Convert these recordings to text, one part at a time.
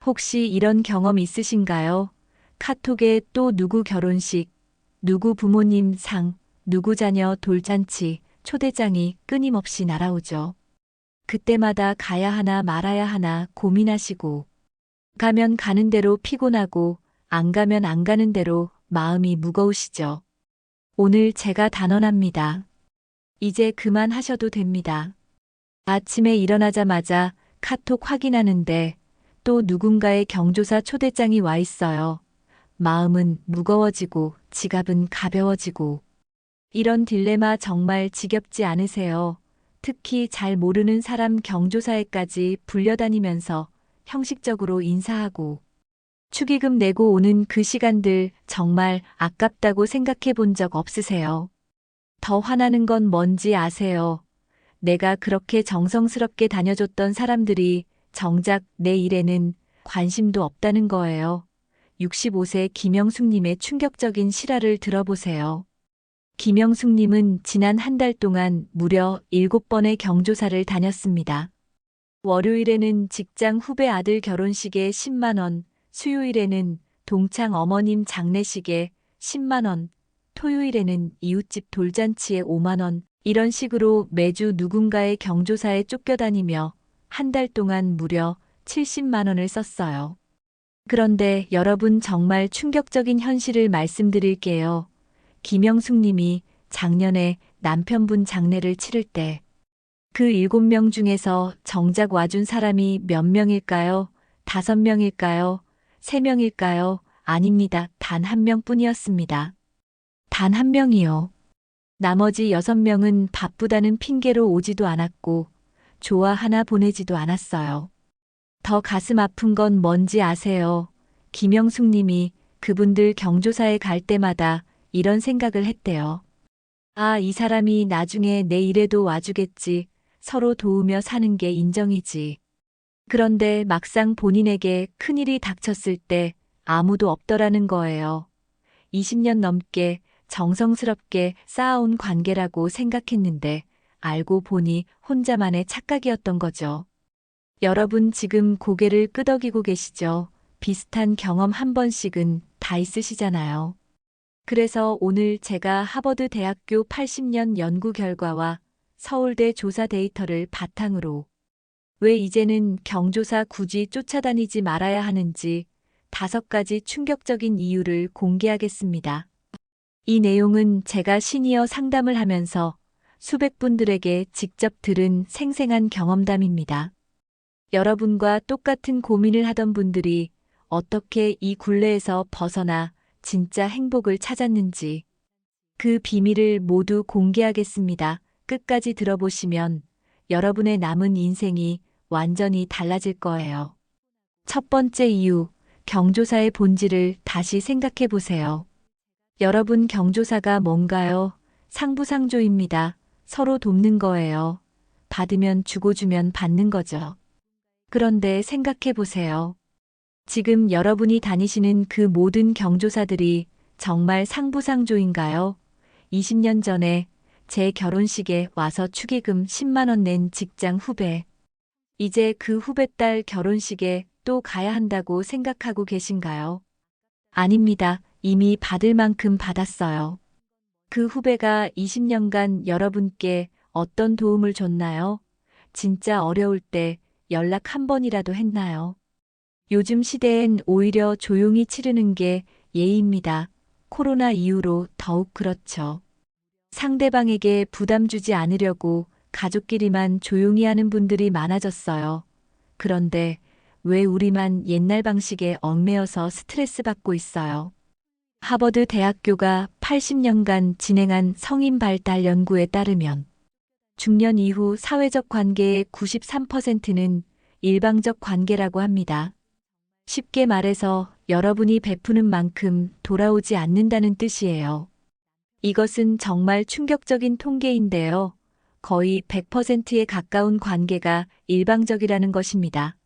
혹시 이런 경험 있으신가요? 카톡에 또 누구 결혼식, 누구 부모님 상, 누구 자녀 돌잔치, 초대장이 끊임없이 날아오죠. 그때마다 가야 하나 말아야 하나 고민하시고, 가면 가는 대로 피곤하고, 안 가면 안 가는 대로 마음이 무거우시죠. 오늘 제가 단언합니다. 이제 그만하셔도 됩니다. 아침에 일어나자마자 카톡 확인하는데 또 누군가의 경조사 초대장이 와 있어요. 마음은 무거워지고 지갑은 가벼워지고. 이런 딜레마 정말 지겹지 않으세요? 특히 잘 모르는 사람 경조사에까지 불려다니면서 형식적으로 인사하고 축의금 내고 오는 그 시간들 정말 아깝다고 생각해 본 적 없으세요? 더 화나는 건 뭔지 아세요? 내가 그렇게 정성스럽게 다녀줬던 사람들이 정작 내 일에는 관심도 없다는 거예요. 65세 김영숙님의 충격적인 실화를 들어보세요. 김영숙님은 지난 한 달 동안 무려 7번의 경조사를 다녔습니다. 월요일에는 직장 후배 아들 결혼식에 10만 원, 수요일에는 동창 어머님 장례식에 10만 원, 토요일에는 이웃집 돌잔치에 5만 원, 이런 식으로 매주 누군가의 경조사에 쫓겨다니며 한 달 동안 무려 70만 원을 썼어요. 그런데 여러분 정말 충격적인 현실을 말씀드릴게요. 김영숙 님이 작년에 남편분 장례를 치를 때 그 7명 중에서 정작 와준 사람이 몇 명일까요? 5명일까요? 3명일까요? 아닙니다. 단 1명뿐이었습니다. 단 1명이요. 나머지 6명은 바쁘다는 핑계로 오지도 않았고 조화 하나 보내지도 않았어요. 더 가슴 아픈 건 뭔지 아세요? 김영숙 님이 그분들 경조사에 갈 때마다 이런 생각을 했대요. 아, 이 사람이 나중에 내 일에도 와주겠지. 서로 도우며 사는 게 인정이지. 그런데 막상 본인에게 큰일이 닥쳤을 때 아무도 없더라는 거예요. 20년 넘게 정성스럽게 쌓아온 관계라고 생각했는데 알고 보니 혼자만의 착각이었던 거죠. 여러분 지금 고개를 끄덕이고 계시죠? 비슷한 경험 한 번씩은 다 있으시잖아요. 그래서 오늘 제가 하버드 대학교 80년 연구 결과와 서울대 조사 데이터를 바탕으로 왜 이제는 경조사 굳이 쫓아다니지 말아야 하는지 5가지 충격적인 이유를 공개하겠습니다. 이 내용은 제가 시니어 상담을 하면서 수백 분들에게 직접 들은 생생한 경험담입니다. 여러분과 똑같은 고민을 하던 분들이 어떻게 이 굴레에서 벗어나 진짜 행복을 찾았는지 그 비밀을 모두 공개하겠습니다. 끝까지 들어보시면 여러분의 남은 인생이 완전히 달라질 거예요. 첫 번째 이유, 경조사의 본질을 다시 생각해 보세요. 여러분 경조사가 뭔가요? 상부상조입니다. 서로 돕는 거예요. 받으면 주고 주면 받는 거죠. 그런데 생각해 보세요. 지금 여러분이 다니시는 그 모든 경조사들이 정말 상부상조인가요? 20년 전에 제 결혼식에 와서 축의금 10만 원 낸 직장 후배. 이제 그 후배 딸 결혼식에 또 가야 한다고 생각하고 계신가요? 아닙니다. 이미 받을 만큼 받았어요. 그 후배가 20년간 여러분께 어떤 도움을 줬나요? 진짜 어려울 때 연락 한 번이라도 했나요? 요즘 시대엔 오히려 조용히 치르는 게 예의입니다. 코로나 이후로 더욱 그렇죠. 상대방에게 부담 주지 않으려고 가족끼리만 조용히 하는 분들이 많아졌어요. 그런데 왜 우리만 옛날 방식에 얽매여서 스트레스 받고 있어요? 하버드 대학교가 80년간 진행한 성인 발달 연구에 따르면 중년 이후 사회적 관계의 93%는 일방적 관계라고 합니다. 쉽게 말해서 여러분이 베푸는 만큼 돌아오지 않는다는 뜻이에요. 이것은 정말 충격적인 통계인데요. 거의 100%에 가까운 관계가 일방적이라는 것입니다.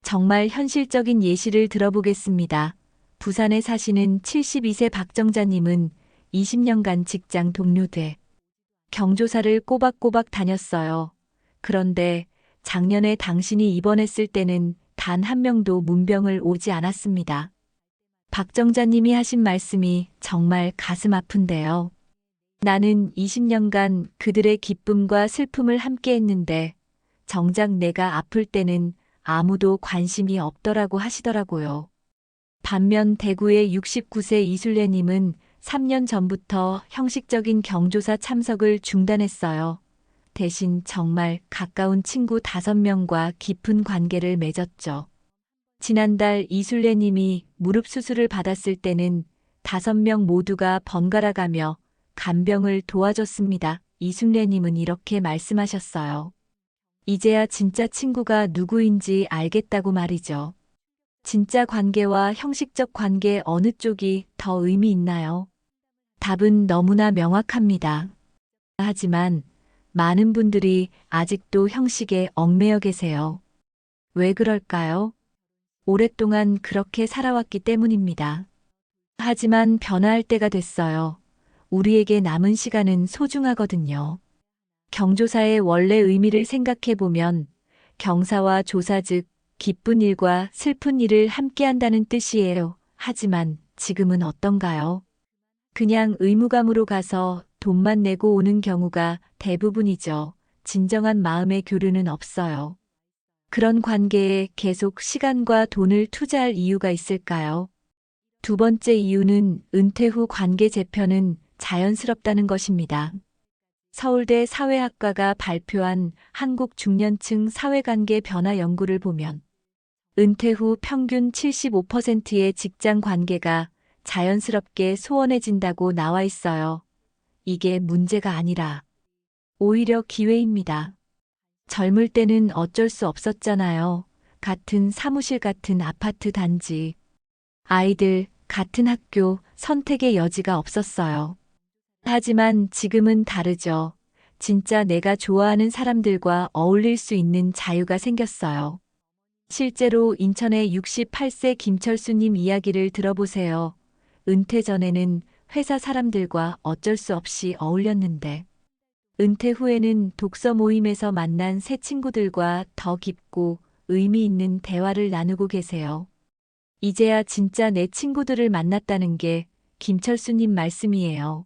정말 현실적인 예시를 들어보겠습니다. 부산에 사시는 72세 박정자님은 20년간 직장 동료돼 경조사를 꼬박꼬박 다녔어요. 그런데 작년에 당신이 입원했을 때는 단 한 명도 문병을 오지 않았습니다. 박정자님이 하신 말씀이 정말 가슴 아픈데요. 나는 20년간 그들의 기쁨과 슬픔을 함께 했는데 정작 내가 아플 때는 아무도 관심이 없더라고 하시더라고요. 반면 대구의 69세 이술래님은 3년 전부터 형식적인 경조사 참석을 중단했어요. 대신 정말 가까운 친구 5명과 깊은 관계를 맺었죠. 지난달 이술래님이 무릎 수술을 받았을 때는 5명 모두가 번갈아 가며 간병을 도와줬습니다. 이술래님은 이렇게 말씀하셨어요. 이제야 진짜 친구가 누구인지 알겠다고 말이죠. 진짜 관계와 형식적 관계 어느 쪽이 더 의미 있나요? 답은 너무나 명확합니다. 하지만 많은 분들이 아직도 형식에 얽매여 계세요. 왜 그럴까요? 오랫동안 그렇게 살아왔기 때문입니다. 하지만 변화할 때가 됐어요. 우리에게 남은 시간은 소중하거든요. 경조사의 원래 의미를 생각해 보면 경사와 조사 즉 기쁜 일과 슬픈 일을 함께 한다는 뜻이에요. 하지만 지금은 어떤가요? 그냥 의무감으로 가서 돈만 내고 오는 경우가 대부분이죠. 진정한 마음의 교류는 없어요. 그런 관계에 계속 시간과 돈을 투자할 이유가 있을까요? 두 번째 이유는 은퇴 후 관계 재편은 자연스럽다는 것입니다. 서울대 사회학과가 발표한 한국 중년층 사회관계 변화 연구를 보면 은퇴 후 평균 75%의 직장 관계가 자연스럽게 소원해진다고 나와 있어요. 이게 문제가 아니라 오히려 기회입니다. 젊을 때는 어쩔 수 없었잖아요. 같은 사무실, 같은 아파트 단지, 아이들, 같은 학교, 선택의 여지가 없었어요. 하지만 지금은 다르죠. 진짜 내가 좋아하는 사람들과 어울릴 수 있는 자유가 생겼어요. 실제로 인천의 68세 김철수님 이야기를 들어보세요. 은퇴 전에는 회사 사람들과 어쩔 수 없이 어울렸는데 은퇴 후에는 독서 모임에서 만난 새 친구들과 더 깊고 의미 있는 대화를 나누고 계세요. 이제야 진짜 내 친구들을 만났다는 게 김철수님 말씀이에요.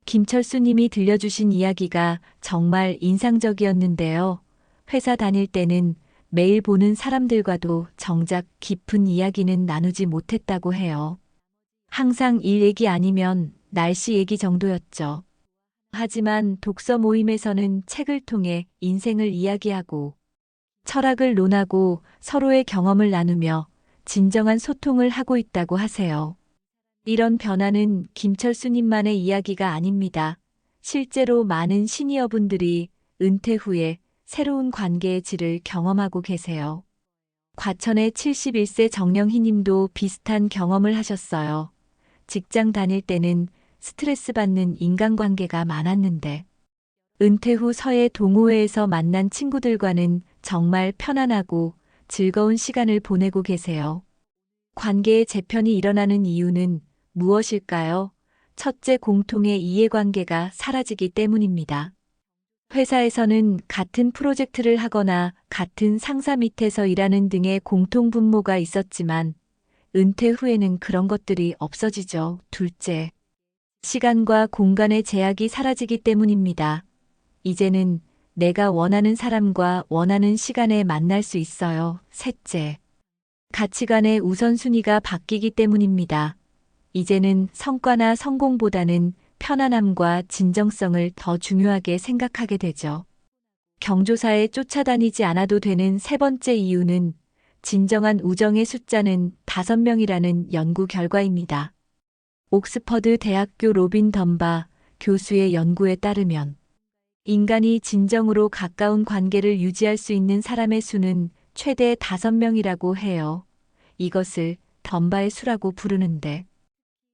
김철수님이 들려주신 이야기가 정말 인상적이었는데요. 회사 다닐 때는 매일 보는 사람들과도 정작 깊은 이야기는 나누지 못했다고 해요. 항상 일 얘기 아니면 날씨 얘기 정도였죠. 하지만 독서 모임에서는 책을 통해 인생을 이야기하고 철학을 논하고 서로의 경험을 나누며 진정한 소통을 하고 있다고 하세요. 이런 변화는 김철수님만의 이야기가 아닙니다. 실제로 많은 시니어분들이 은퇴 후에 새로운 관계의 질을 경험하고 계세요. 과천의 71세 정영희 님도 비슷한 경험을 하셨어요. 직장 다닐 때는 스트레스 받는 인간관계가 많았는데 은퇴 후 서해 동호회에서 만난 친구들과는 정말 편안하고 즐거운 시간을 보내고 계세요. 관계의 재편이 일어나는 이유는 무엇일까요? 첫째, 공통의 이해관계가 사라지기 때문입니다. 회사에서는 같은 프로젝트를 하거나 같은 상사 밑에서 일하는 등의 공통 분모가 있었지만 은퇴 후에는 그런 것들이 없어지죠. 둘째, 시간과 공간의 제약이 사라지기 때문입니다. 이제는 내가 원하는 사람과 원하는 시간에 만날 수 있어요. 셋째, 가치관의 우선순위가 바뀌기 때문입니다. 이제는 성과나 성공보다는 편안함과 진정성을 더 중요하게 생각하게 되죠. 경조사에 쫓아다니지 않아도 되는 세 번째 이유는 진정한 우정의 숫자는 5명이라는 연구 결과입니다. 옥스퍼드 대학교 로빈 덤바 교수의 연구에 따르면 인간이 진정으로 가까운 관계를 유지할 수 있는 사람의 수는 최대 5명이라고 해요. 이것을 덤바의 수라고 부르는데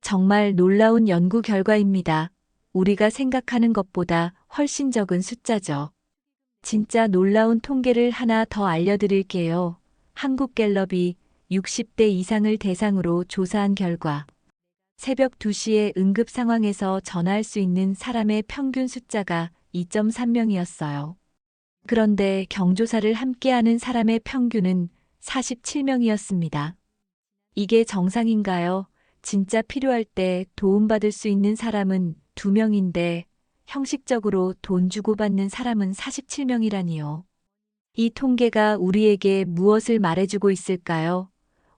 정말 놀라운 연구 결과입니다. 우리가 생각하는 것보다 훨씬 적은 숫자죠. 진짜 놀라운 통계를 하나 더 알려드릴게요. 한국갤럽이 60대 이상을 대상으로 조사한 결과 새벽 2시에 응급 상황에서 전화할 수 있는 사람의 평균 숫자가 2.3명이었어요. 그런데 경조사를 함께하는 사람의 평균은 47명이었습니다. 이게 정상인가요? 진짜 필요할 때 도움받을 수 있는 사람은 2명인데 형식적으로 돈 주고받는 사람은 47명이라니요. 이 통계가 우리에게 무엇을 말해주고 있을까요?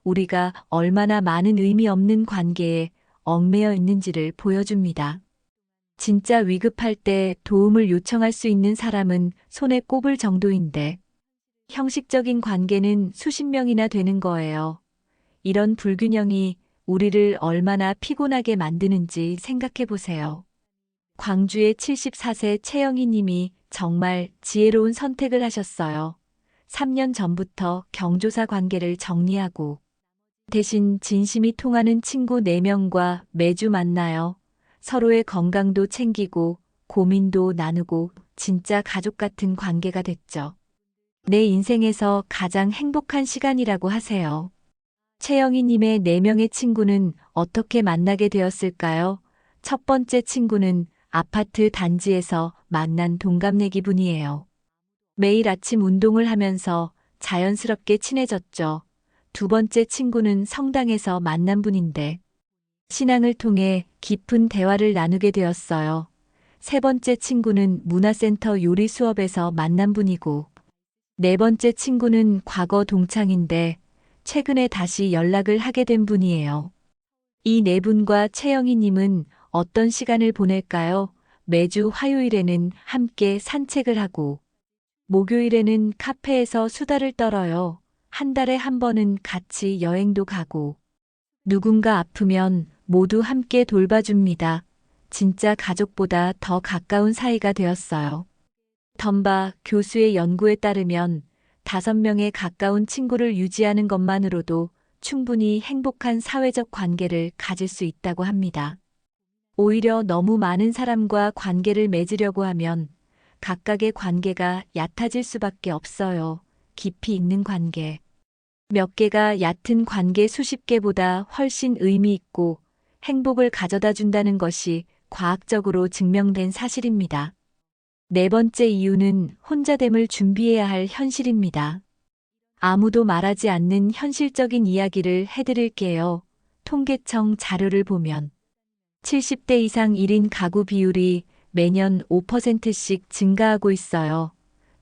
우리가 얼마나 많은 의미 없는 관계에 얽매여 있는지를 보여줍니다. 진짜 위급할 때 도움을 요청할 수 있는 사람은 손에 꼽을 정도인데 형식적인 관계는 수십 명이나 되는 거예요. 이런 불균형이 우리를 얼마나 피곤하게 만드는지 생각해 보세요. 광주의 74세 최영희 님이 정말 지혜로운 선택을 하셨어요. 3년 전부터 경조사 관계를 정리하고 대신 진심이 통하는 친구 4명과 매주 만나요. 서로의 건강도 챙기고 고민도 나누고 진짜 가족 같은 관계가 됐죠. 내 인생에서 가장 행복한 시간이라고 하세요. 최영희 님의 4명의 친구는 어떻게 만나게 되었을까요? 첫 번째 친구는 아파트 단지에서 만난 동갑내기 분이에요. 매일 아침 운동을 하면서 자연스럽게 친해졌죠. 두 번째 친구는 성당에서 만난 분인데 신앙을 통해 깊은 대화를 나누게 되었어요. 세 번째 친구는 문화센터 요리 수업에서 만난 분이고 네 번째 친구는 과거 동창인데 최근에 다시 연락을 하게 된 분이에요. 이 네 분과 최영희 님은 어떤 시간을 보낼까요? 매주 화요일에는 함께 산책을 하고 목요일에는 카페에서 수다를 떨어요. 한 달에 한 번은 같이 여행도 가고 누군가 아프면 모두 함께 돌봐줍니다. 진짜 가족보다 더 가까운 사이가 되었어요. 덤바 교수의 연구에 따르면 5명의 가까운 친구를 유지하는 것만으로도 충분히 행복한 사회적 관계를 가질 수 있다고 합니다. 오히려 너무 많은 사람과 관계를 맺으려고 하면 각각의 관계가 얕아질 수밖에 없어요. 깊이 있는 관계. 몇 개가 얕은 관계 수십 개보다 훨씬 의미 있고 행복을 가져다 준다는 것이 과학적으로 증명된 사실입니다. 네 번째 이유는 혼자됨을 준비해야 할 현실입니다. 아무도 말하지 않는 현실적인 이야기를 해드릴게요. 통계청 자료를 보면 70대 이상 1인 가구 비율이 매년 5%씩 증가하고 있어요.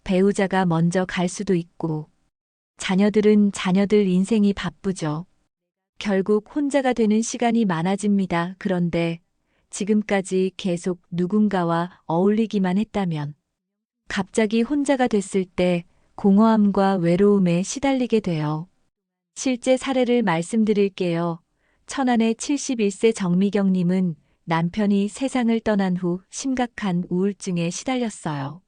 배우자가 먼저 갈 수도 있고 자녀들은 자녀들 인생이 바쁘죠. 결국 혼자가 되는 시간이 많아집니다. 그런데 지금까지 계속 누군가와 어울리기만 했다면 갑자기 혼자가 됐을 때 공허함과 외로움에 시달리게 돼요. 실제 사례를 말씀드릴게요. 천안의 71세 정미경님은 남편이 세상을 떠난 후 심각한 우울증에 시달렸어요.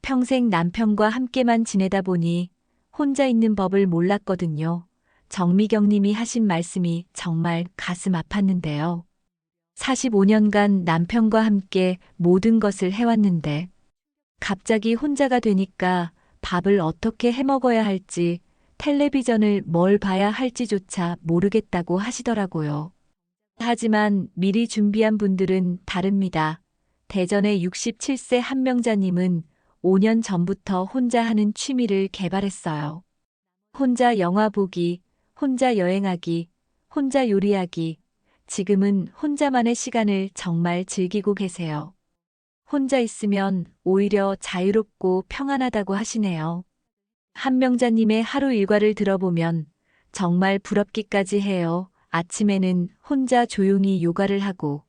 평생 남편과 함께만 지내다 보니 혼자 있는 법을 몰랐거든요. 정미경님이 하신 말씀이 정말 가슴 아팠는데요. 45년간 남편과 함께 모든 것을 해왔는데 갑자기 혼자가 되니까 밥을 어떻게 해먹어야 할지, 텔레비전을 뭘 봐야 할지조차 모르겠다고 하시더라고요. 하지만 미리 준비한 분들은 다릅니다. 대전의 67세 한명자님은 5년 전부터 혼자 하는 취미를 개발했어요. 혼자 영화 보기, 혼자 여행하기, 혼자 요리하기, 지금은 혼자만의 시간을 정말 즐기고 계세요. 혼자 있으면 오히려 자유롭고 평안하다고 하시네요. 한명자님의 하루 일과를 들어보면 정말 부럽기까지 해요. 아침에는 혼자 조용히 요가를 하고,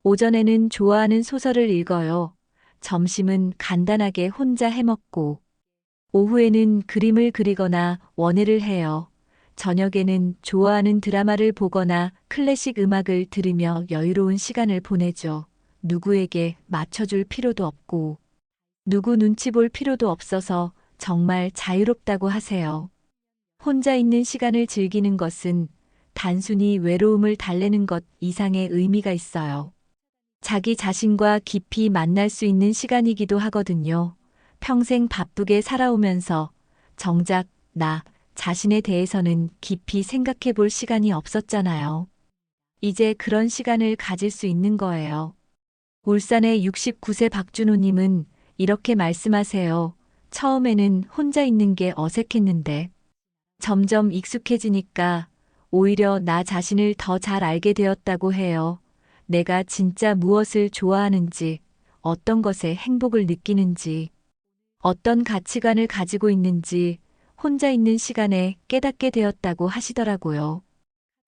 오전에는 좋아하는 소설을 읽어요. 점심은 간단하게 혼자 해먹고, 오후에는 그림을 그리거나 원예를 해요. 저녁에는 좋아하는 드라마를 보거나 클래식 음악을 들으며 여유로운 시간을 보내죠. 누구에게 맞춰줄 필요도 없고, 누구 눈치 볼 필요도 없어서 정말 자유롭다고 하세요. 혼자 있는 시간을 즐기는 것은 단순히 외로움을 달래는 것 이상의 의미가 있어요. 자기 자신과 깊이 만날 수 있는 시간이기도 하거든요. 평생 바쁘게 살아오면서 정작 나 자신에 대해서는 깊이 생각해 볼 시간이 없었잖아요. 이제 그런 시간을 가질 수 있는 거예요. 울산의 69세 박준호님은 이렇게 말씀하세요. 처음에는 혼자 있는 게 어색했는데 점점 익숙해지니까 오히려 나 자신을 더 잘 알게 되었다고 해요. 내가 진짜 무엇을 좋아하는지, 어떤 것에 행복을 느끼는지, 어떤 가치관을 가지고 있는지 혼자 있는 시간에 깨닫게 되었다고 하시더라고요.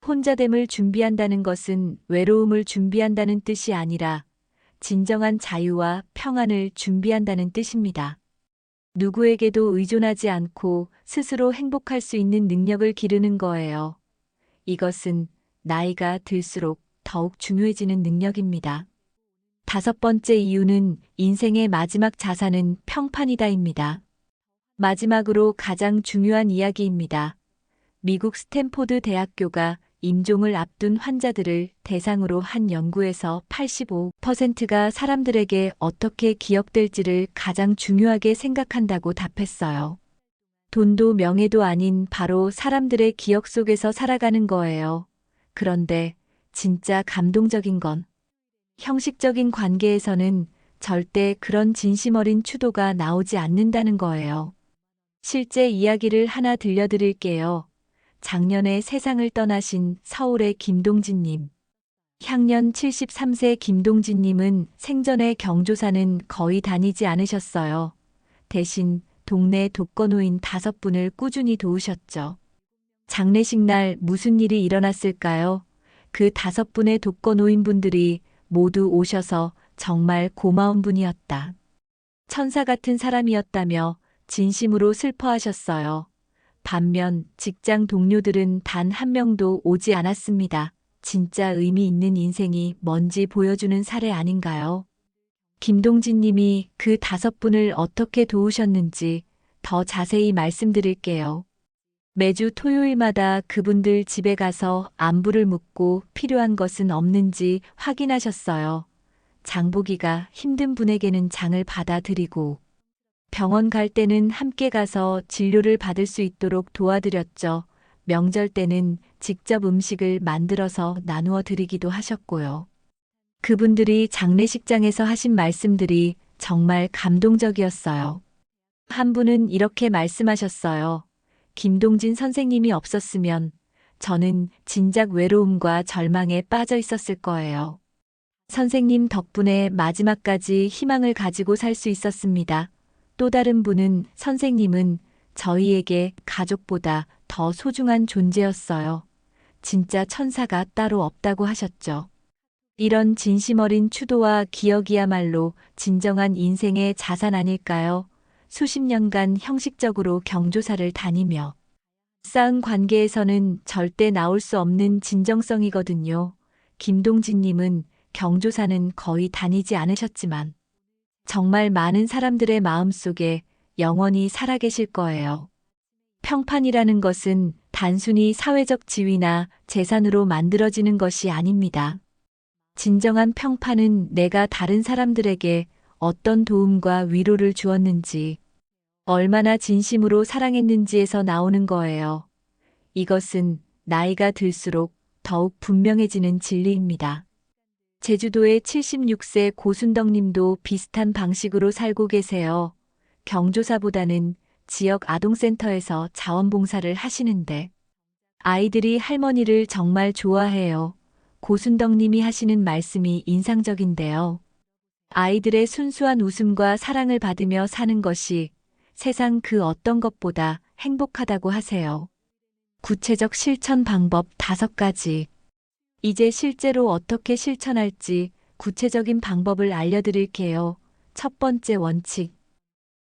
혼자됨을 준비한다는 것은 외로움을 준비한다는 뜻이 아니라 진정한 자유와 평안을 준비한다는 뜻입니다. 누구에게도 의존하지 않고 스스로 행복할 수 있는 능력을 기르는 거예요. 이것은 나이가 들수록 더욱 중요해지는 능력입니다. 다섯 번째 이유는 인생의 마지막 자산은 평판이다입니다. 마지막으로 가장 중요한 이야기입니다. 미국 스탠포드 대학교가 임종을 앞둔 환자들을 대상으로 한 연구에서 85%가 사람들에게 어떻게 기억될지를 가장 중요하게 생각한다고 답했어요. 돈도 명예도 아닌 바로 사람들의 기억 속에서 살아가는 거예요. 그런데 진짜 감동적인 건 형식적인 관계에서는 절대 그런 진심 어린 추도가 나오지 않는다는 거예요. 실제 이야기를 하나 들려드릴게요. 작년에 세상을 떠나신 서울의 김동진님. 향년 73세 김동진님은 생전에 경조사는 거의 다니지 않으셨어요. 대신 동네 독거노인 5분을 꾸준히 도우셨죠. 장례식 날 무슨 일이 일어났을까요? 그 5분의 독거노인분들이 모두 오셔서 정말 고마운 분이었다. 천사 같은 사람이었다며 진심으로 슬퍼하셨어요. 반면 직장 동료들은 단 한 명도 오지 않았습니다. 진짜 의미 있는 인생이 뭔지 보여주는 사례 아닌가요? 김동진 님이 그 5분을 어떻게 도우셨는지 더 자세히 말씀드릴게요. 매주 토요일마다 그분들 집에 가서 안부를 묻고 필요한 것은 없는지 확인하셨어요. 장보기가 힘든 분에게는 장을 받아드리고 병원 갈 때는 함께 가서 진료를 받을 수 있도록 도와드렸죠. 명절 때는 직접 음식을 만들어서 나누어 드리기도 하셨고요. 그분들이 장례식장에서 하신 말씀들이 정말 감동적이었어요. 한 분은 이렇게 말씀하셨어요. 김동진 선생님이 없었으면 저는 진작 외로움과 절망에 빠져 있었을 거예요. 선생님 덕분에 마지막까지 희망을 가지고 살 수 있었습니다. 또 다른 분은 선생님은 저희에게 가족보다 더 소중한 존재였어요. 진짜 천사가 따로 없다고 하셨죠. 이런 진심 어린 추도와 기억이야말로 진정한 인생의 자산 아닐까요? 수십 년간 형식적으로 경조사를 다니며 쌓은 관계에서는 절대 나올 수 없는 진정성이거든요. 김동진님은 경조사는 거의 다니지 않으셨지만 정말 많은 사람들의 마음속에 영원히 살아계실 거예요. 평판이라는 것은 단순히 사회적 지위나 재산으로 만들어지는 것이 아닙니다. 진정한 평판은 내가 다른 사람들에게 어떤 도움과 위로를 주었는지, 얼마나 진심으로 사랑했는지에서 나오는 거예요. 이것은 나이가 들수록 더욱 분명해지는 진리입니다. 제주도의 76세 고순덕 님도 비슷한 방식으로 살고 계세요. 경조사보다는 지역 아동센터에서 자원봉사를 하시는데 아이들이 할머니를 정말 좋아해요. 고순덕 님이 하시는 말씀이 인상적인데요. 아이들의 순수한 웃음과 사랑을 받으며 사는 것이 세상 그 어떤 것보다 행복하다고 하세요. 구체적 실천 방법 5가지. 이제 실제로 어떻게 실천할지 구체적인 방법을 알려드릴게요. 첫 번째 원칙.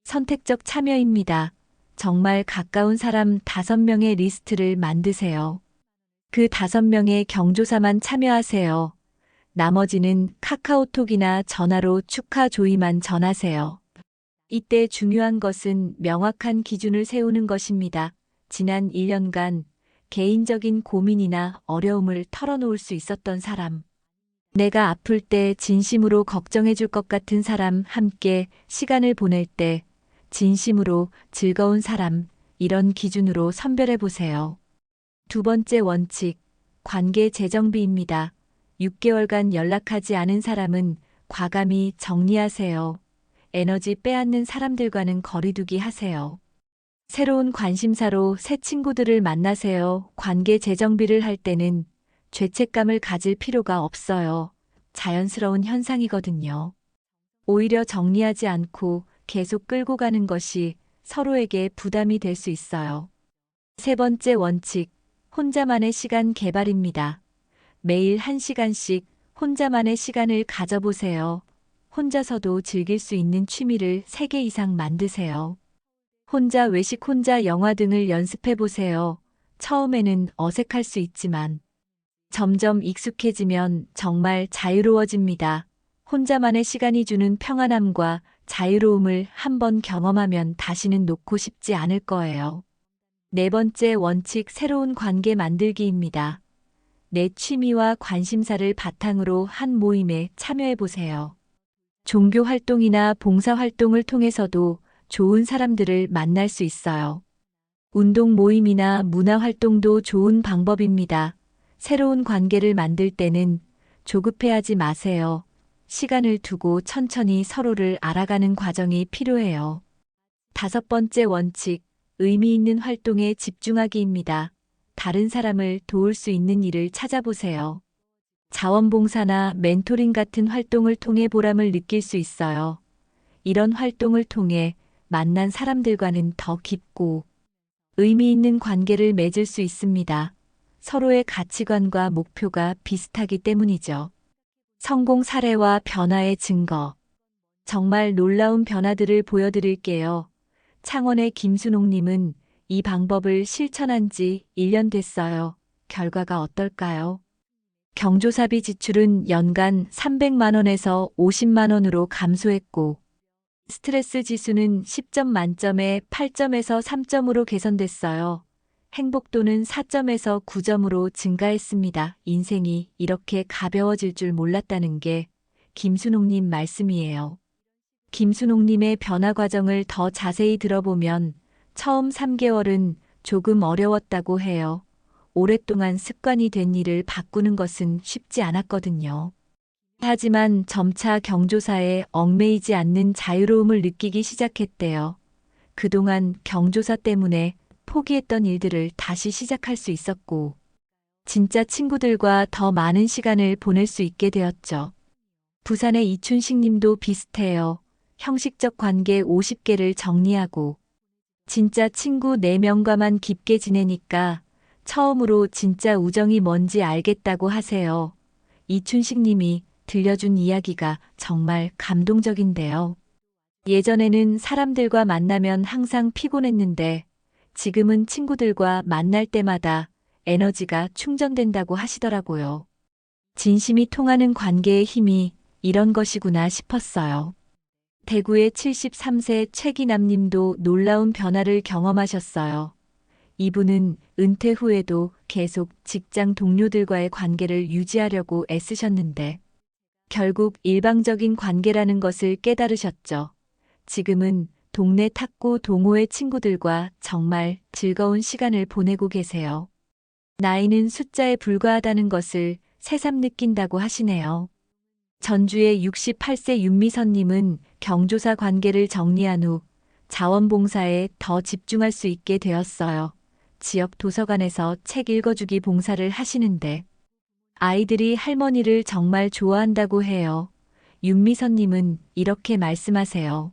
선택적 참여입니다. 정말 가까운 사람 5명의 리스트를 만드세요. 그 5명의 경조사만 참여하세요. 나머지는 카카오톡이나 전화로 축하 조이만 전하세요. 이때 중요한 것은 명확한 기준을 세우는 것입니다. 지난 1년간 개인적인 고민이나 어려움을 털어놓을 수 있었던 사람, 내가 아플 때 진심으로 걱정해 줄 것 같은 사람, 함께 시간을 보낼 때 진심으로 즐거운 사람, 이런 기준으로 선별해 보세요. 두 번째 원칙, 관계 재정비입니다. 6개월간 연락하지 않은 사람은 과감히 정리하세요. 에너지 빼앗는 사람들과는 거리두기 하세요. 새로운 관심사로 새 친구들을 만나세요. 관계 재정비를 할 때는 죄책감을 가질 필요가 없어요. 자연스러운 현상이거든요. 오히려 정리하지 않고 계속 끌고 가는 것이 서로에게 부담이 될 수 있어요. 세 번째 원칙, 혼자만의 시간 개발입니다. 매일 1시간씩 혼자만의 시간을 가져보세요. 혼자서도 즐길 수 있는 취미를 3개 이상 만드세요. 혼자 외식, 혼자 영화 등을 연습해 보세요. 처음에는 어색할 수 있지만 점점 익숙해지면 정말 자유로워집니다. 혼자만의 시간이 주는 평안함과 자유로움을 한번 경험하면 다시는 놓고 싶지 않을 거예요. 네 번째 원칙, 새로운 관계 만들기입니다. 내 취미와 관심사를 바탕으로 한 모임에 참여해 보세요. 종교 활동이나 봉사 활동을 통해서도 좋은 사람들을 만날 수 있어요. 운동 모임이나 문화 활동도 좋은 방법입니다. 새로운 관계를 만들 때는 조급해하지 마세요. 시간을 두고 천천히 서로를 알아가는 과정이 필요해요. 다섯 번째 원칙, 의미 있는 활동에 집중하기입니다. 다른 사람을 도울 수 있는 일을 찾아보세요. 자원봉사나 멘토링 같은 활동을 통해 보람을 느낄 수 있어요. 이런 활동을 통해 만난 사람들과는 더 깊고 의미 있는 관계를 맺을 수 있습니다. 서로의 가치관과 목표가 비슷하기 때문이죠. 성공 사례와 변화의 증거. 정말 놀라운 변화들을 보여드릴게요. 창원의 김순옥님은 이 방법을 실천한 지 1년 됐어요. 결과가 어떨까요? 경조사비 지출은 연간 300만 원에서 50만 원으로 감소했고, 스트레스 지수는 10점 만점에 8점에서 3점으로 개선됐어요. 행복도는 4점에서 9점으로 증가했습니다. 인생이 이렇게 가벼워질 줄 몰랐다는 게 김순옥님 말씀이에요. 김순옥님의 변화 과정을 더 자세히 들어보면 처음 3개월은 조금 어려웠다고 해요. 오랫동안 습관이 된 일을 바꾸는 것은 쉽지 않았거든요. 하지만 점차 경조사에 얽매이지 않는 자유로움을 느끼기 시작했대요. 그동안 경조사 때문에 포기했던 일들을 다시 시작할 수 있었고, 진짜 친구들과 더 많은 시간을 보낼 수 있게 되었죠. 부산의 이춘식 님도 비슷해요. 형식적 관계 50개를 정리하고, 진짜 친구 4명과만 깊게 지내니까 처음으로 진짜 우정이 뭔지 알겠다고 하세요. 이춘식 님이 들려준 이야기가 정말 감동적인데요. 예전에는 사람들과 만나면 항상 피곤했는데 지금은 친구들과 만날 때마다 에너지가 충전된다고 하시더라고요. 진심이 통하는 관계의 힘이 이런 것이구나 싶었어요. 대구의 73세 최기남 님도 놀라운 변화를 경험하셨어요. 이분은 은퇴 후에도 계속 직장 동료들과의 관계를 유지하려고 애쓰셨는데 결국 일방적인 관계라는 것을 깨달으셨죠. 지금은 동네 탁구 동호회 친구들과 정말 즐거운 시간을 보내고 계세요. 나이는 숫자에 불과하다는 것을 새삼 느낀다고 하시네요. 전주의 68세 윤미선님은 경조사 관계를 정리한 후 자원봉사에 더 집중할 수 있게 되었어요. 지역 도서관에서 책 읽어주기 봉사를 하시는데 아이들이 할머니를 정말 좋아한다고 해요. 윤미선님은 이렇게 말씀하세요.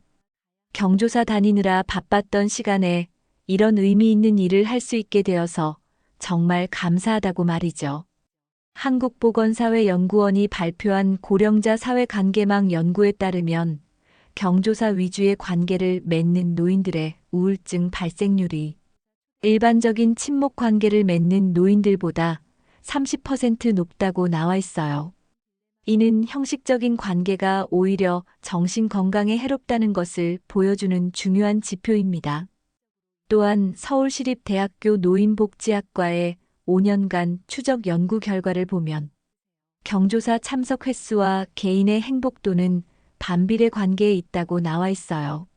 경조사 다니느라 바빴던 시간에 이런 의미 있는 일을 할 수 있게 되어서 정말 감사하다고 말이죠. 한국보건사회연구원이 발표한 고령자 사회관계망 연구에 따르면 경조사 위주의 관계를 맺는 노인들의 우울증 발생률이 일반적인 친목 관계를 맺는 노인들보다 30% 높다고 나와 있어요. 이는 형식적인 관계가 오히려 정신 건강에 해롭다는 것을 보여주는 중요한 지표입니다. 또한 서울시립대학교 노인복지학과의 5년간 추적 연구 결과를 보면 경조사 참석 횟수와 개인의 행복도는 반비례 관계에 있다고 나와 있어요.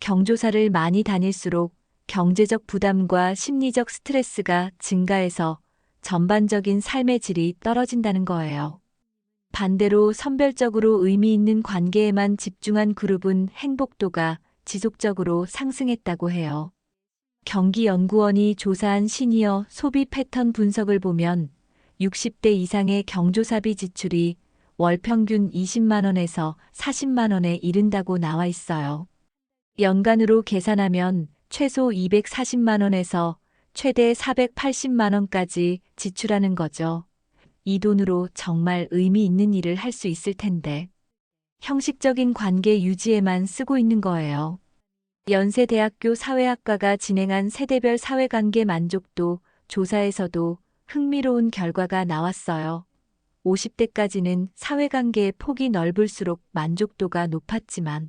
경조사를 많이 다닐수록 경제적 부담과 심리적 스트레스가 증가해서 전반적인 삶의 질이 떨어진다는 거예요. 반대로 선별적으로 의미 있는 관계에만 집중한 그룹은 행복도가 지속적으로 상승했다고 해요. 경기연구원이 조사한 시니어 소비 패턴 분석을 보면 60대 이상의 경조사비 지출이 월 평균 20만 원에서 40만 원에 이른다고 나와 있어요. 연간으로 계산하면 최소 240만 원에서 최대 480만 원까지 지출하는 거죠. 이 돈으로 정말 의미 있는 일을 할 수 있을 텐데 형식적인 관계 유지에만 쓰고 있는 거예요. 연세대학교 사회학과가 진행한 세대별 사회관계 만족도 조사에서도 흥미로운 결과가 나왔어요. 50대까지는 사회관계의 폭이 넓을수록 만족도가 높았지만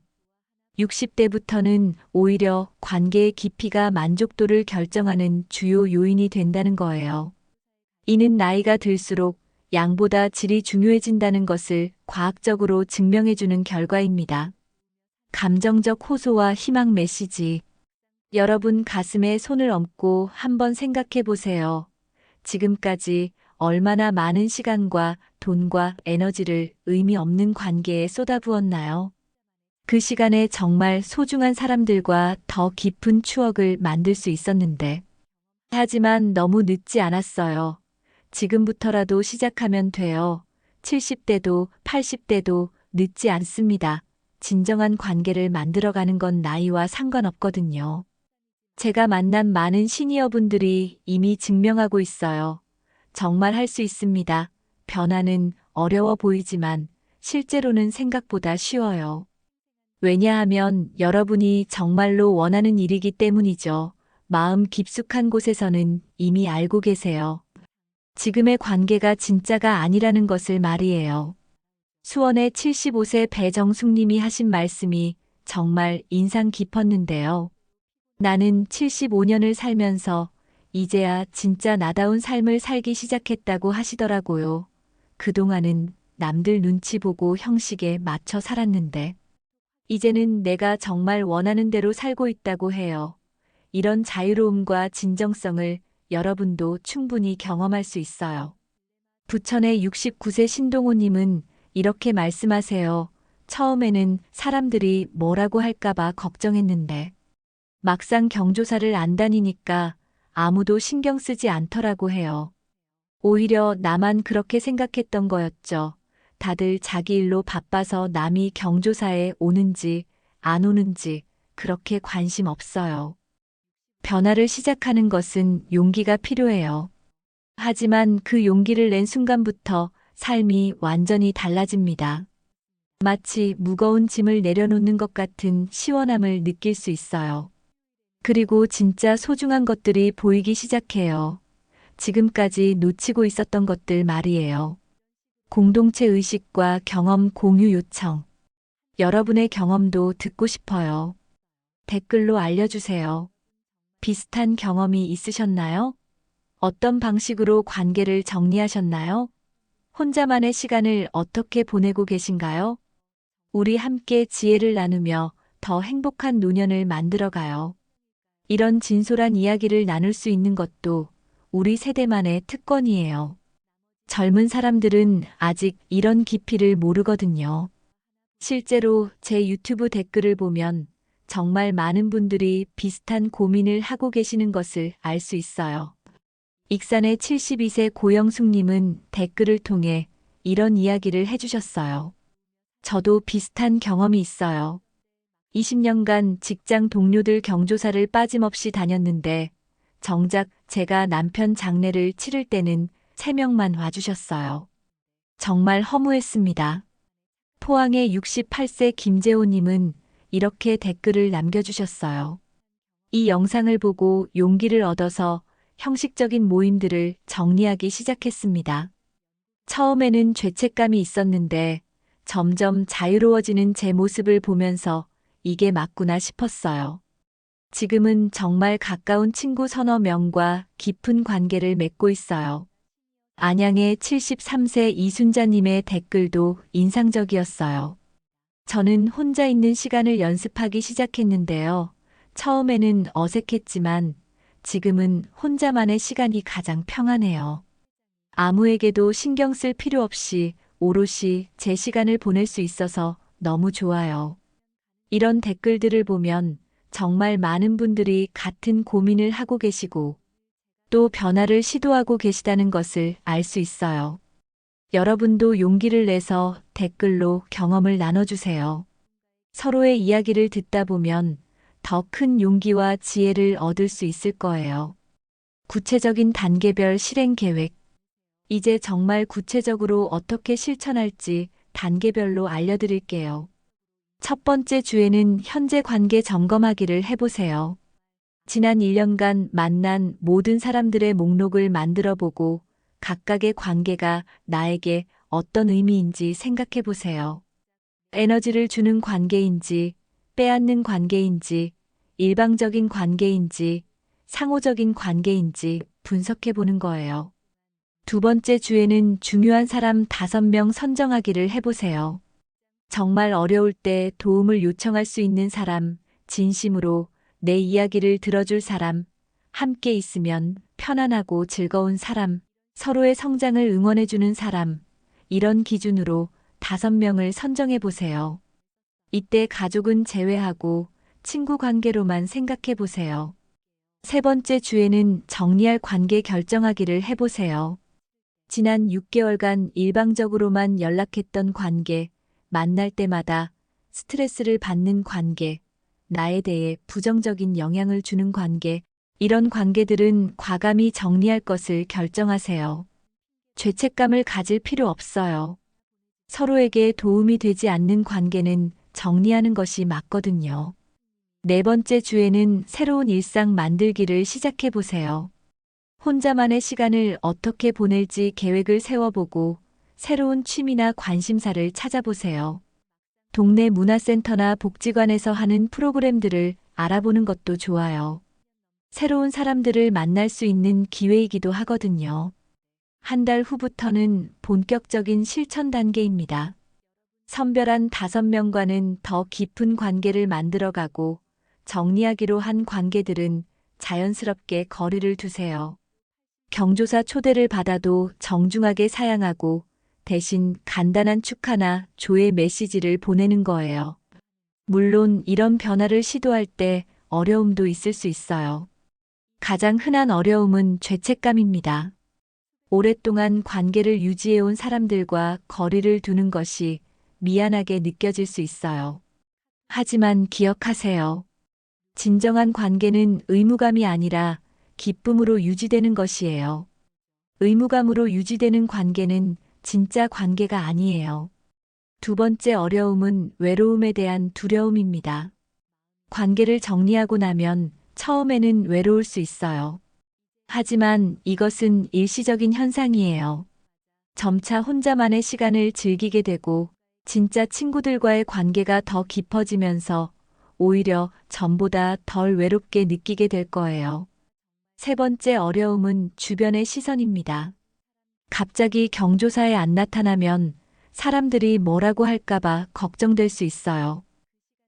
60대부터는 오히려 관계의 깊이가 만족도를 결정하는 주요 요인이 된다는 거예요. 이는 나이가 들수록 양보다 질이 중요해진다는 것을 과학적으로 증명해주는 결과입니다. 감정적 호소와 희망 메시지. 여러분 가슴에 손을 얹고 한번 생각해 보세요. 지금까지 얼마나 많은 시간과 돈과 에너지를 의미 없는 관계에 쏟아부었나요? 그 시간에 정말 소중한 사람들과 더 깊은 추억을 만들 수 있었는데. 하지만 너무 늦지 않았어요. 지금부터라도 시작하면 돼요. 70대도 80대도 늦지 않습니다. 진정한 관계를 만들어가는 건 나이와 상관없거든요. 제가 만난 많은 시니어분들이 이미 증명하고 있어요. 정말 할 수 있습니다. 변화는 어려워 보이지만 실제로는 생각보다 쉬워요. 왜냐하면 여러분이 정말로 원하는 일이기 때문이죠. 마음 깊숙한 곳에서는 이미 알고 계세요. 지금의 관계가 진짜가 아니라는 것을 말이에요. 수원의 75세 배정숙님이 하신 말씀이 정말 인상 깊었는데요. 나는 75년을 살면서 이제야 진짜 나다운 삶을 살기 시작했다고 하시더라고요. 그동안은 남들 눈치 보고 형식에 맞춰 살았는데 이제는 내가 정말 원하는 대로 살고 있다고 해요. 이런 자유로움과 진정성을 여러분도 충분히 경험할 수 있어요. 부천의 69세 신동호님은 이렇게 말씀하세요. 처음에는 사람들이 뭐라고 할까봐 걱정했는데 막상 경조사를 안 다니니까 아무도 신경 쓰지 않더라고 해요. 오히려 나만 그렇게 생각했던 거였죠. 다들 자기 일로 바빠서 남이 경조사에 오는지 안 오는지 그렇게 관심 없어요. 변화를 시작하는 것은 용기가 필요해요. 하지만 그 용기를 낸 순간부터 삶이 완전히 달라집니다. 마치 무거운 짐을 내려놓는 것 같은 시원함을 느낄 수 있어요. 그리고 진짜 소중한 것들이 보이기 시작해요. 지금까지 놓치고 있었던 것들 말이에요. 공동체 의식과 경험 공유 요청. 여러분의 경험도 듣고 싶어요. 댓글로 알려주세요. 비슷한 경험이 있으셨나요? 어떤 방식으로 관계를 정리하셨나요? 혼자만의 시간을 어떻게 보내고 계신가요? 우리 함께 지혜를 나누며 더 행복한 노년을 만들어가요. 이런 진솔한 이야기를 나눌 수 있는 것도 우리 세대만의 특권이에요. 젊은 사람들은 아직 이런 깊이를 모르거든요. 실제로 제 유튜브 댓글을 보면 정말 많은 분들이 비슷한 고민을 하고 계시는 것을 알 수 있어요. 익산의 72세 고영숙님은 댓글을 통해 이런 이야기를 해주셨어요. 저도 비슷한 경험이 있어요. 20년간 직장 동료들 경조사를 빠짐없이 다녔는데 정작 제가 남편 장례를 치를 때는 3명만 와주셨어요. 정말 허무했습니다. 포항의 68세 김재호님은 이렇게 댓글을 남겨주셨어요. 이 영상을 보고 용기를 얻어서 형식적인 모임들을 정리하기 시작했습니다. 처음에는 죄책감이 있었는데 점점 자유로워지는 제 모습을 보면서 이게 맞구나 싶었어요. 지금은 정말 가까운 친구 서너 명과 깊은 관계를 맺고 있어요. 안양의 73세 이순자님의 댓글도 인상적이었어요. 저는 혼자 있는 시간을 연습하기 시작했는데요. 처음에는 어색했지만 지금은 혼자만의 시간이 가장 평안해요. 아무에게도 신경 쓸 필요 없이 오롯이 제 시간을 보낼 수 있어서 너무 좋아요. 이런 댓글들을 보면 정말 많은 분들이 같은 고민을 하고 계시고 또 변화를 시도하고 계시다는 것을 알 수 있어요. 여러분도 용기를 내서 댓글로 경험을 나눠주세요. 서로의 이야기를 듣다 보면 더 큰 용기와 지혜를 얻을 수 있을 거예요. 구체적인 단계별 실행 계획. 이제 정말 구체적으로 어떻게 실천할지 단계별로 알려드릴게요. 첫 번째 주에는 현재 관계 점검하기를 해보세요. 지난 1년간 만난 모든 사람들의 목록을 만들어 보고 각각의 관계가 나에게 어떤 의미인지 생각해 보세요. 에너지를 주는 관계인지, 빼앗는 관계인지, 일방적인 관계인지, 상호적인 관계인지 분석해 보는 거예요. 두 번째 주에는 중요한 사람 5명 선정하기를 해보세요. 정말 어려울 때 도움을 요청할 수 있는 사람, 진심으로 내 이야기를 들어줄 사람, 함께 있으면 편안하고 즐거운 사람, 서로의 성장을 응원해주는 사람, 이런 기준으로 5명을 선정해 보세요. 이때 가족은 제외하고 친구 관계로만 생각해 보세요. 세 번째 주에는 정리할 관계 결정하기를 해보세요. 지난 6개월간 일방적으로만 연락했던 관계, 만날 때마다 스트레스를 받는 관계, 나에 대해 부정적인 영향을 주는 관계, 이런 관계들은 과감히 정리할 것을 결정하세요. 죄책감을 가질 필요 없어요. 서로에게 도움이 되지 않는 관계는 정리하는 것이 맞거든요. 네 번째 주에는 새로운 일상 만들기를 시작해 보세요. 혼자만의 시간을 어떻게 보낼지 계획을 세워보고 새로운 취미나 관심사를 찾아보세요. 동네 문화센터나 복지관에서 하는 프로그램들을 알아보는 것도 좋아요. 새로운 사람들을 만날 수 있는 기회이기도 하거든요. 한 달 후부터는 본격적인 실천 단계입니다. 선별한 5명과는 더 깊은 관계를 만들어가고 정리하기로 한 관계들은 자연스럽게 거리를 두세요. 경조사 초대를 받아도 정중하게 사양하고 대신 간단한 축하나 조의 메시지를 보내는 거예요. 물론 이런 변화를 시도할 때 어려움도 있을 수 있어요. 가장 흔한 어려움은 죄책감입니다. 오랫동안 관계를 유지해온 사람들과 거리를 두는 것이 미안하게 느껴질 수 있어요. 하지만 기억하세요. 진정한 관계는 의무감이 아니라 기쁨으로 유지되는 것이에요. 의무감으로 유지되는 관계는 진짜 관계가 아니에요. 두 번째 어려움은 외로움에 대한 두려움입니다. 관계를 정리하고 나면 처음에는 외로울 수 있어요. 하지만 이것은 일시적인 현상이에요. 점차 혼자만의 시간을 즐기게 되고 진짜 친구들과의 관계가 더 깊어지면서 오히려 전보다 덜 외롭게 느끼게 될 거예요. 세 번째 어려움은 주변의 시선입니다. 갑자기 경조사에 안 나타나면 사람들이 뭐라고 할까봐 걱정될 수 있어요.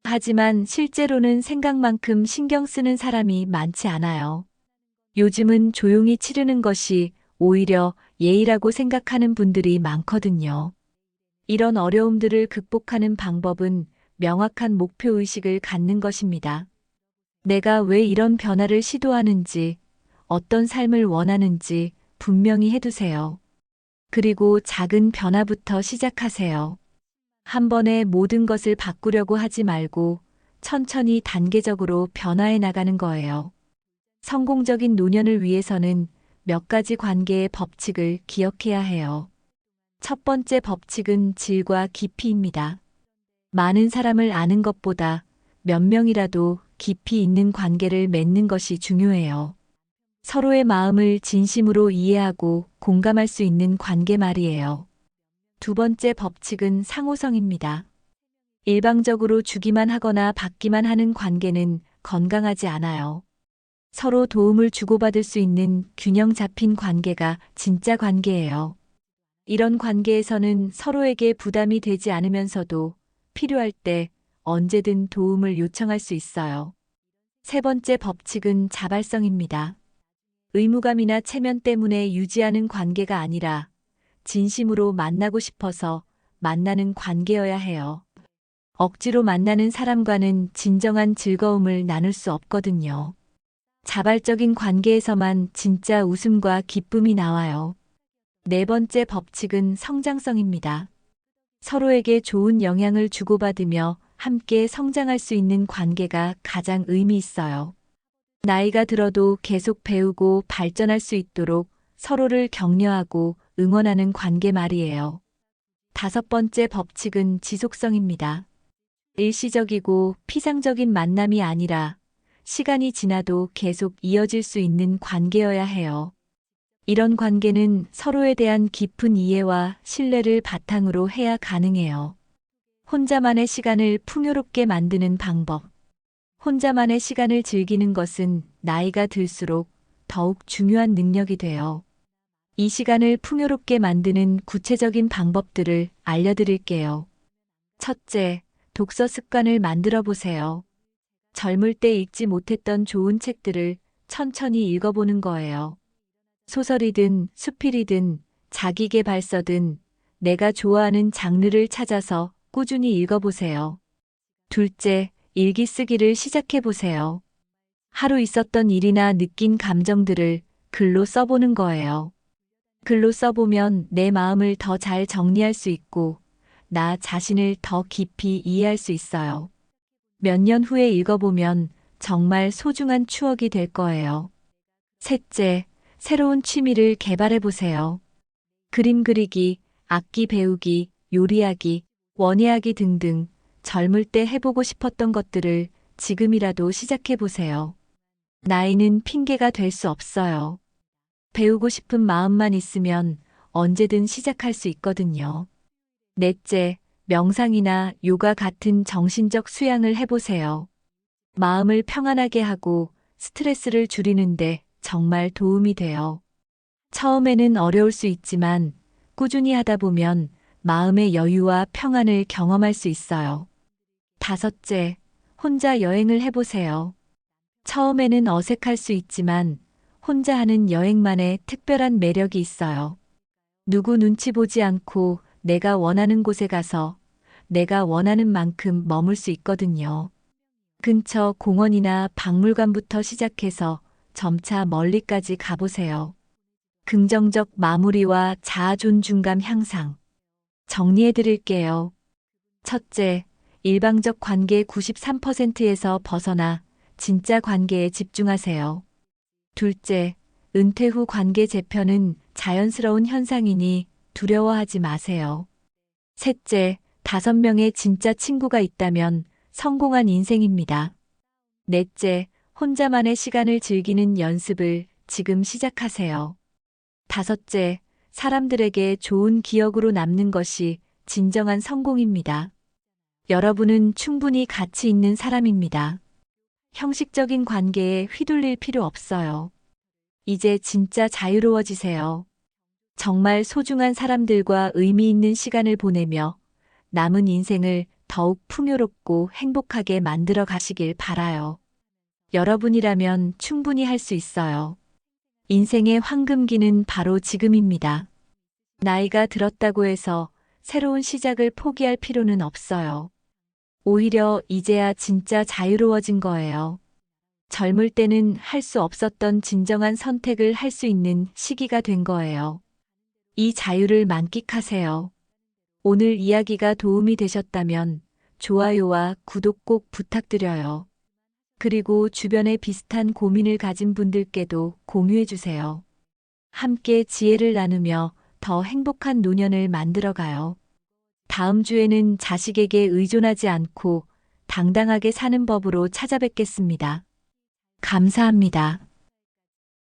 하지만 실제로는 생각만큼 신경 쓰는 사람이 많지 않아요. 요즘은 조용히 치르는 것이 오히려 예의라고 생각하는 분들이 많거든요. 이런 어려움들을 극복하는 방법은 명확한 목표의식을 갖는 것입니다. 내가 왜 이런 변화를 시도하는지, 어떤 삶을 원하는지 분명히 해두세요. 그리고 작은 변화부터 시작하세요. 한 번에 모든 것을 바꾸려고 하지 말고 천천히 단계적으로 변화해 나가는 거예요. 성공적인 노년을 위해서는 몇 가지 관계의 법칙을 기억해야 해요. 첫 번째 법칙은 질과 깊이입니다. 많은 사람을 아는 것보다 몇 명이라도 깊이 있는 관계를 맺는 것이 중요해요. 서로의 마음을 진심으로 이해하고 공감할 수 있는 관계 말이에요. 두 번째 법칙은 상호성입니다. 일방적으로 주기만 하거나 받기만 하는 관계는 건강하지 않아요. 서로 도움을 주고받을 수 있는 균형 잡힌 관계가 진짜 관계예요. 이런 관계에서는 서로에게 부담이 되지 않으면서도 필요할 때 언제든 도움을 요청할 수 있어요. 세 번째 법칙은 자발성입니다. 의무감이나 체면 때문에 유지하는 관계가 아니라 진심으로 만나고 싶어서 만나는 관계여야 해요. 억지로 만나는 사람과는 진정한 즐거움을 나눌 수 없거든요. 자발적인 관계에서만 진짜 웃음과 기쁨이 나와요. 네 번째 법칙은 성장성입니다. 서로에게 좋은 영향을 주고받으며 함께 성장할 수 있는 관계가 가장 의미 있어요. 나이가 들어도 계속 배우고 발전할 수 있도록 서로를 격려하고 응원하는 관계 말이에요. 다섯 번째 법칙은 지속성입니다. 일시적이고 피상적인 만남이 아니라 시간이 지나도 계속 이어질 수 있는 관계여야 해요. 이런 관계는 서로에 대한 깊은 이해와 신뢰를 바탕으로 해야 가능해요. 혼자만의 시간을 풍요롭게 만드는 방법. 혼자만의 시간을 즐기는 것은 나이가 들수록 더욱 중요한 능력이 돼요. 이 시간을 풍요롭게 만드는 구체적인 방법들을 알려드릴게요. 첫째, 독서 습관을 만들어 보세요. 젊을 때 읽지 못했던 좋은 책들을 천천히 읽어보는 거예요. 소설이든 수필이든 자기계발서든 내가 좋아하는 장르를 찾아서 꾸준히 읽어보세요. 둘째, 일기 쓰기를 시작해보세요. 하루 있었던 일이나 느낀 감정들을 글로 써보는 거예요. 글로 써보면 내 마음을 더 잘 정리할 수 있고 나 자신을 더 깊이 이해할 수 있어요. 몇 년 후에 읽어보면 정말 소중한 추억이 될 거예요. 셋째, 새로운 취미를 개발해보세요. 그림 그리기, 악기 배우기, 요리하기, 원예하기 등등 젊을 때 해보고 싶었던 것들을 지금이라도 시작해보세요. 나이는 핑계가 될 수 없어요. 배우고 싶은 마음만 있으면 언제든 시작할 수 있거든요. 넷째, 명상이나 요가 같은 정신적 수양을 해보세요. 마음을 평안하게 하고 스트레스를 줄이는데 정말 도움이 돼요. 처음에는 어려울 수 있지만 꾸준히 하다 보면 마음의 여유와 평안을 경험할 수 있어요. 다섯째, 혼자 여행을 해보세요. 처음에는 어색할 수 있지만 혼자 하는 여행만의 특별한 매력이 있어요. 누구 눈치 보지 않고 내가 원하는 곳에 가서 내가 원하는 만큼 머물 수 있거든요. 근처 공원이나 박물관부터 시작해서 점차 멀리까지 가보세요. 긍정적 마무리와 자아 존중감 향상. 정리해 드릴게요. 첫째, 일방적 관계 93%에서 벗어나 진짜 관계에 집중하세요. 둘째, 은퇴 후 관계 재편은 자연스러운 현상이니 두려워하지 마세요. 셋째, 5명의 진짜 친구가 있다면 성공한 인생입니다. 넷째, 혼자만의 시간을 즐기는 연습을 지금 시작하세요. 다섯째, 사람들에게 좋은 기억으로 남는 것이 진정한 성공입니다. 여러분은 충분히 가치 있는 사람입니다. 형식적인 관계에 휘둘릴 필요 없어요. 이제 진짜 자유로워지세요. 정말 소중한 사람들과 의미 있는 시간을 보내며 남은 인생을 더욱 풍요롭고 행복하게 만들어 가시길 바라요. 여러분이라면 충분히 할 수 있어요. 인생의 황금기는 바로 지금입니다. 나이가 들었다고 해서 새로운 시작을 포기할 필요는 없어요. 오히려 이제야 진짜 자유로워진 거예요. 젊을 때는 할 수 없었던 진정한 선택을 할 수 있는 시기가 된 거예요. 이 자유를 만끽하세요. 오늘 이야기가 도움이 되셨다면 좋아요와 구독 꼭 부탁드려요. 그리고 주변에 비슷한 고민을 가진 분들께도 공유해 주세요. 함께 지혜를 나누며 더 행복한 노년을 만들어가요. 다음 주에는 자식에게 의존하지 않고 당당하게 사는 법으로 찾아뵙겠습니다. 감사합니다.